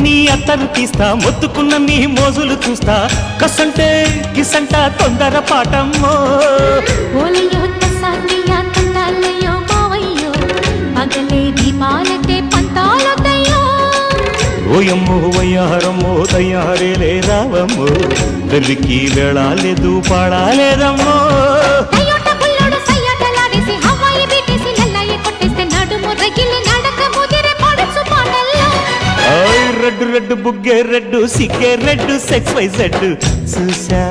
నీ అత్తరు తీస్తా మొత్తుకున్న నీ మోజులు చూస్తా కసంటే కిసంట తొందర పాటమ్మో ఓలయ్యో తసానియా తండాలయ్యో మావయ్యో పగలే దీపాలకే పంతాలొద్దయ్యో ఓయమ్మో వయ్యారమ్మో తయ్యారేలే రావమ్మో వెర్రికి వేళాలేదు పాడాలేదమ్మో రెడ్డు రెడ్డు బుగ్గే రెడ్డు సిగ్గే రెడ్డు సెక్స్ వై జెడ్ చూసా